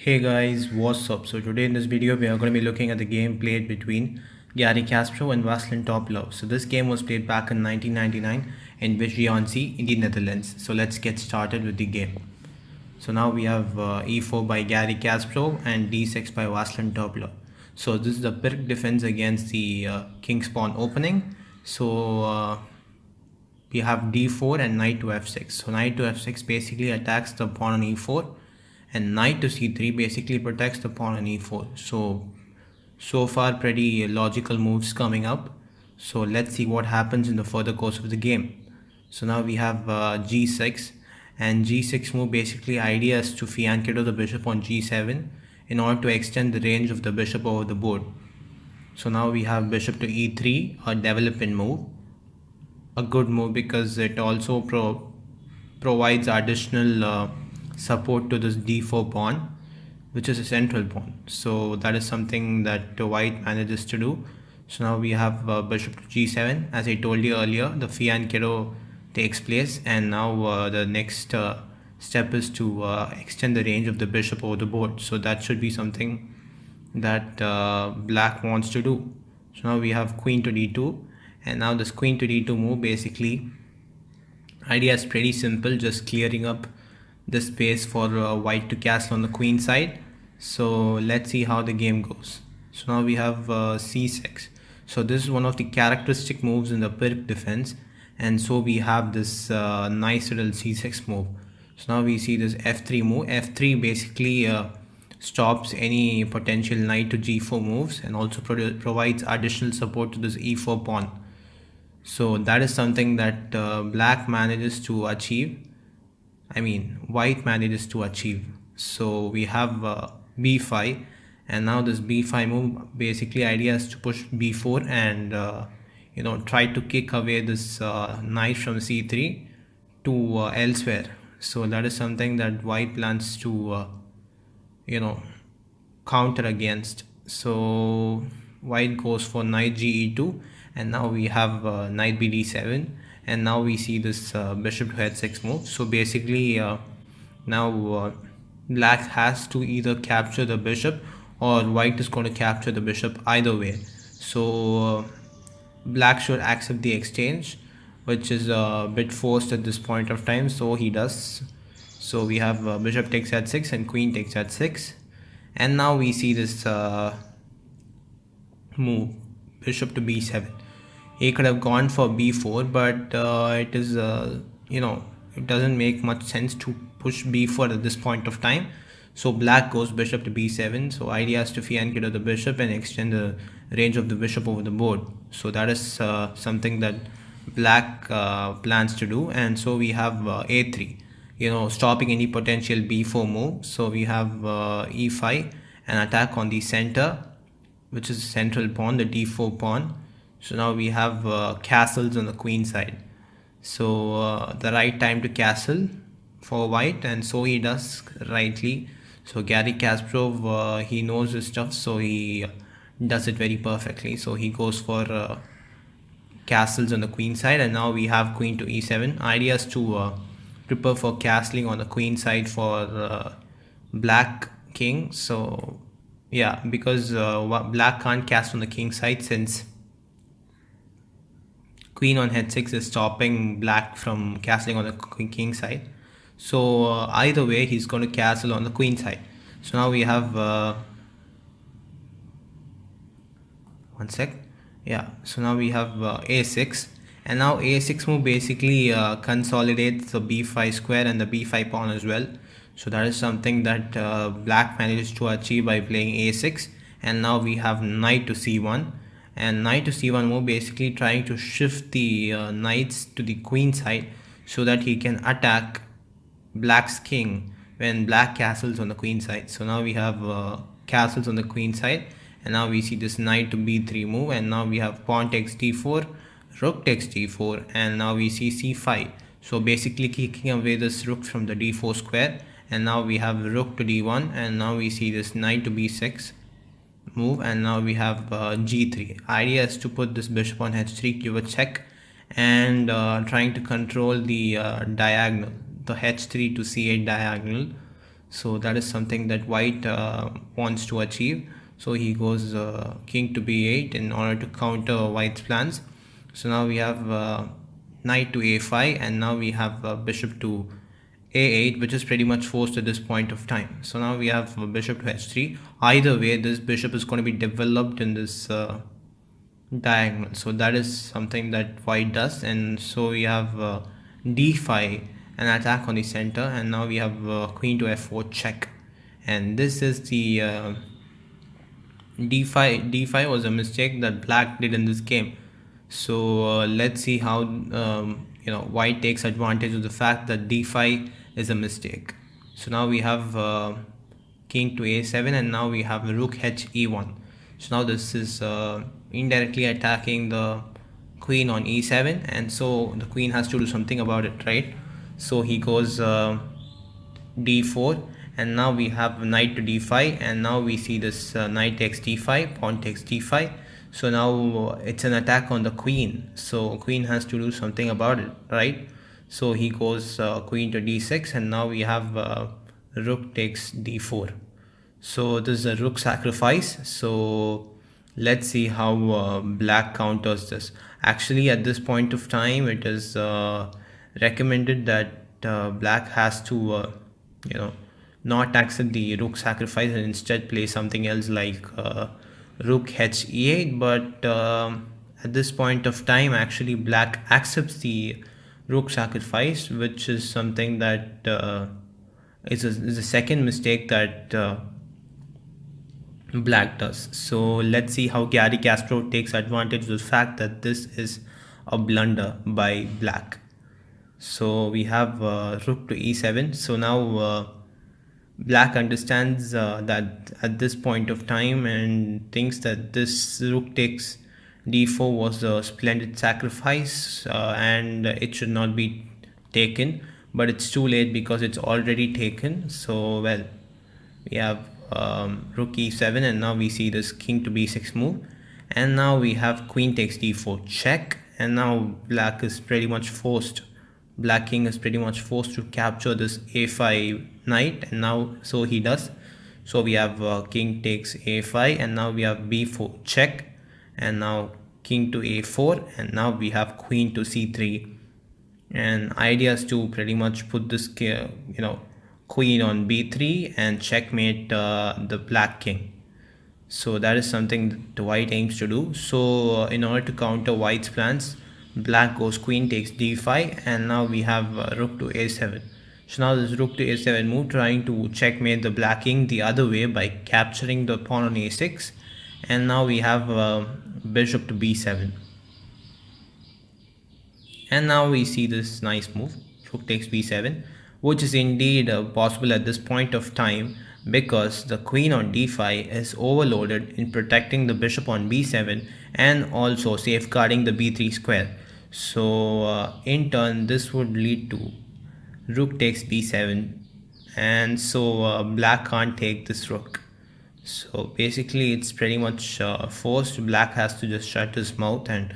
Hey guys, what's up? So today in this video we are going to be looking at the game played between Garry Kasparov and Veselin Topalov. So this game was played back in 1999 in Vizianzi in the Netherlands. So let's get started with the game. So now we have e4 by Garry Kasparov and d6 by Veselin Topalov. So this is the Pirk defense against the king pawn opening. So we have d4 and knight to f6. So knight to f6 basically attacks the pawn on e4, and knight to c3 basically protects the pawn on e4. So far pretty logical moves coming up. So let's see what happens in the further course of the game. So now we have g6, and g6 move basically idea is to fianchetto the bishop on g7 in order to extend the range of the bishop over the board. So now we have bishop to e3, a development move, a good move because it also provides additional support to this d4 pawn, which is a central pawn. So that is something that white manages to do. So now we have bishop to g7. As I told you earlier, the fianchetto takes place, and now the next step is to extend the range of the bishop over the board. So that should be something that black wants to do. So now we have queen to d2, and now this queen to d2 move basically idea is pretty simple, just clearing up the space for white to castle on the queen side. So let's see how the game goes. So now we have c6. So this is one of the characteristic moves in the Pirk defense, and so we have this nice little c6 move. So now we see this f3 move. F3 basically stops any potential knight to g4 moves, and also provides additional support to this e4 pawn. So that is something that black manages to achieve. White manages to achieve. So we have b5, and now this b5 move basically idea is to push b4 and try to kick away this knight from c3 to elsewhere. So that is something that white plans to counter against. So white goes for knight ge2, and now we have knight bd7, and now we see this bishop to h6 move. So basically now black has to either capture the bishop, or white is going to capture the bishop, either way. So black should accept the exchange, which is a bit forced at this point of time, so he does. So we have bishop takes h6 and queen takes h6, and now we see this move, bishop to b7. He could have gone for b4, but it is it doesn't make much sense to push b4 at this point of time. So black goes bishop to b7. So idea is to fianchetto the bishop and extend the range of the bishop over the board. So that is something that black plans to do. And so we have a3, stopping any potential b4 move. So we have e5, an attack on the center, which is central pawn, the d4 pawn. So now we have castles on the queen side. So the right time to castle for white, and so he does rightly. So Garry Kasparov, he knows his stuff, so he does it very perfectly. So he goes for castles on the queen side, and now we have queen to e7. Idea is to prepare for castling on the queen side for black king. So yeah, because black can't castle on the king side, since queen on h6 is stopping black from castling on the king side. So either way, he's going to castle on the queen side. So now we have one sec. Yeah, so now we have a6, and now a6 move basically consolidates the b5 square and the b5 pawn as well. So that is something that black manages to achieve by playing a6, and now we have knight to c1. And knight to c1 move basically trying to shift the knights to the queen side, so that he can attack black's king when black castles on the queen side. So now we have castles on the queen side, and now we see this knight to b3 move, and now we have pawn takes d4, rook takes d4, and now we see c5. So basically kicking away this rook from the d4 square, and now we have rook to d1, and now we see this knight to b6 move, and now we have g3. Idea is to put this bishop on h3, give a check, and trying to control the diagonal, the h3 to c8 diagonal. So that is something that white wants to achieve. So he goes king to b8 in order to counter white's plans. So now we have knight to a5, and now we have bishop to a8, which is pretty much forced at this point of time. So now we have bishop to h3. Either way, this bishop is going to be developed in this diagonal. So that is something that white does, and so we have d5, an attack on the center, and now we have queen to f4 check. And this is the d5 was a mistake that black did in this game. So let's see how white takes advantage of the fact that d5 is a mistake. So now we have king to a7, and now we have rook h e1. So now this is indirectly attacking the queen on e7, and so the queen has to do something about it, right? So he goes d4, and now we have knight to d5, and now we see this knight takes d5, pawn takes d5. So now it's an attack on the queen, so queen has to do something about it, right? So he goes queen to d6, and now we have rook takes d4. So this is a rook sacrifice. So let's see how black counters this. Actually, at this point of time, it is recommended that black has to not accept the rook sacrifice and instead play something else like rook h e8. But at this point of time, actually black accepts the rook sacrifice, which is something that is a second mistake that black does. So let's see how Garry Kasparov takes advantage of the fact that this is a blunder by black. So we have rook to e7. So now black understands that at this point of time and thinks that this rook takes d4 was a splendid sacrifice and it should not be taken, but it's too late because it's already taken. So well, we have rook e7, and now we see this king to b6 move, and now we have queen takes d4 check, and now black is pretty much forced, black king is pretty much forced to capture this a5 knight, and now so he does. So we have king takes a5, and now we have b4 check, and now king to a4, and now we have queen to c3. And idea is to pretty much put this queen on b3 and checkmate the black king. So that is something that white aims to do. So in order to counter white's plans, black goes queen takes d5, and now we have rook to a7. So now this rook to a7 move trying to checkmate the black king the other way by capturing the pawn on a6, and now we have bishop to b7. And now we see this nice move, rook takes b7, which is indeed possible at this point of time because the queen on d5 is overloaded in protecting the bishop on b7 and also safeguarding the b3 square. So in turn, this would lead to rook takes b7, and so black can't take this rook. So basically it's pretty much forced. Black has to just shut his mouth and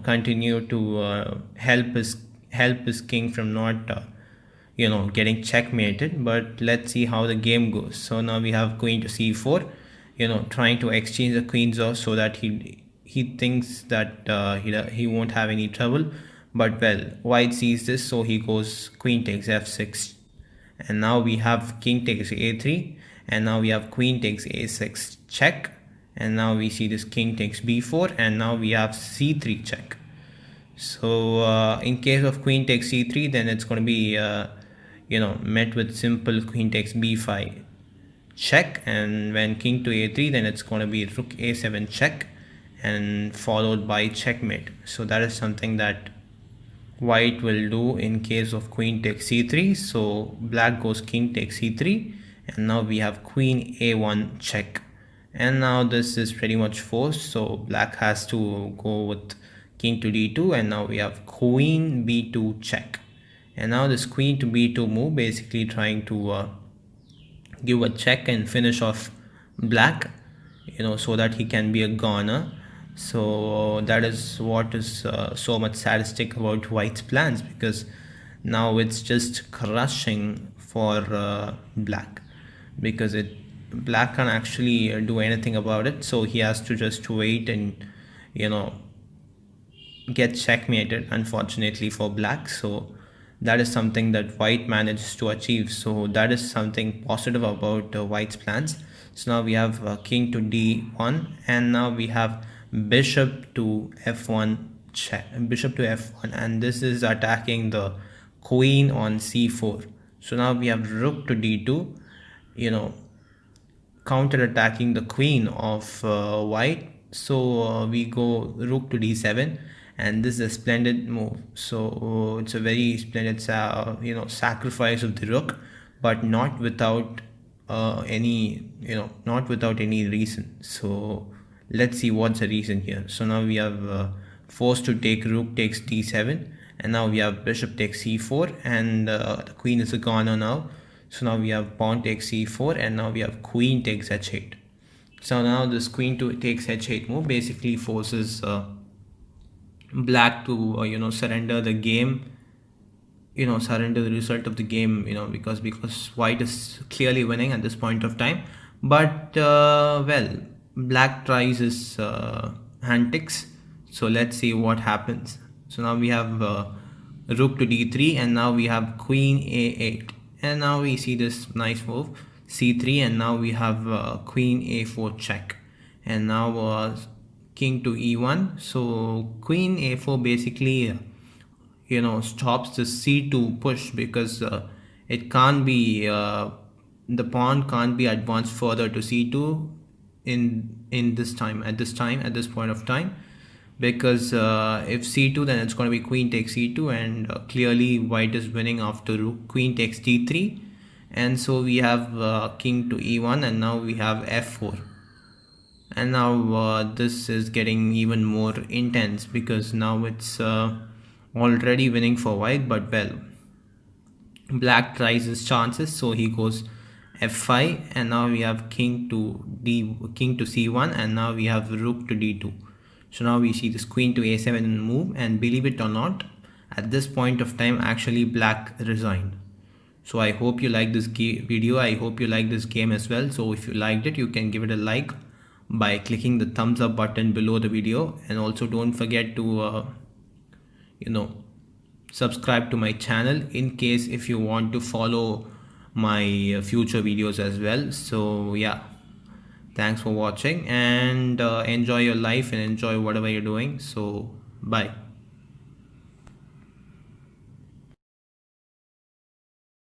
continue to help his king from not getting checkmated. But let's see how the game goes. So now we have queen to c4, trying to exchange the queens off so that he thinks that he won't have any trouble. But well, white sees this, so he goes queen takes f6, and now we have king takes a3, and now we have queen takes a6 check, and now we see this king takes b4, and now we have c3 check. So in case of queen takes c3, then it's going to be met with simple queen takes b5 check, and when king to a3, then it's going to be rook a7 check and followed by checkmate. So that is something that white will do in case of queen takes c3. So black goes king takes c3, and now we have queen a1 check, and now this is pretty much forced, so black has to go with king to d2, and now we have queen b2 check. And now this queen to b2 move basically trying to give a check and finish off black, so that he can be a goner. So that is what is so much sadistic about white's plans, because now it's just crushing for black, because black can't actually do anything about it, so he has to just wait and get checkmated, unfortunately for black. So that is something that white manages to achieve, so that is something positive about white's plans. So now we have king to d1, and now we have bishop to f1, check bishop to f1, and this is attacking the queen on c4. So now we have rook to d2, counter attacking the queen of white. So we go rook to d7, and this is a splendid move. So it's a very splendid sacrifice of the rook, but not without not without any reason. So let's see what's the reason here. So now we have forced to take rook takes d7, and now we have bishop takes c4, and the queen is a goner now. So now we have pawn takes c4, and now we have queen takes h8. So now this queen takes h8 move basically forces black to surrender the game, surrender the result of the game, because white is clearly winning at this point of time. But well, black tries his antics, so let's see what happens. So now we have rook to d3, and now we have queen a8, and now we see this nice move c3, and now we have queen a4 check, and now king to e1. So queen a4 basically stops the c2 push, because it can't be the pawn can't be advanced further to c2 in this time at this point of time, because if c2, then it's going to be queen takes c2, and clearly white is winning after rook queen takes d3. And so we have king to e1, and now we have f4, and now this is getting even more intense, because now it's already winning for white. But well, black tries his chances, so he goes f5, and now we have king to c1, and now we have rook to d2. So now we see this queen to a7 move, and believe it or not, at this point of time actually black resigned. So I hope you like this video. I hope you like this game as well. So if you liked it, you can give it a like by clicking the thumbs up button below the video, and also don't forget to subscribe to my channel in case if you want to follow my future videos as well. So yeah, thanks for watching, and enjoy your life and enjoy whatever you're doing. So bye.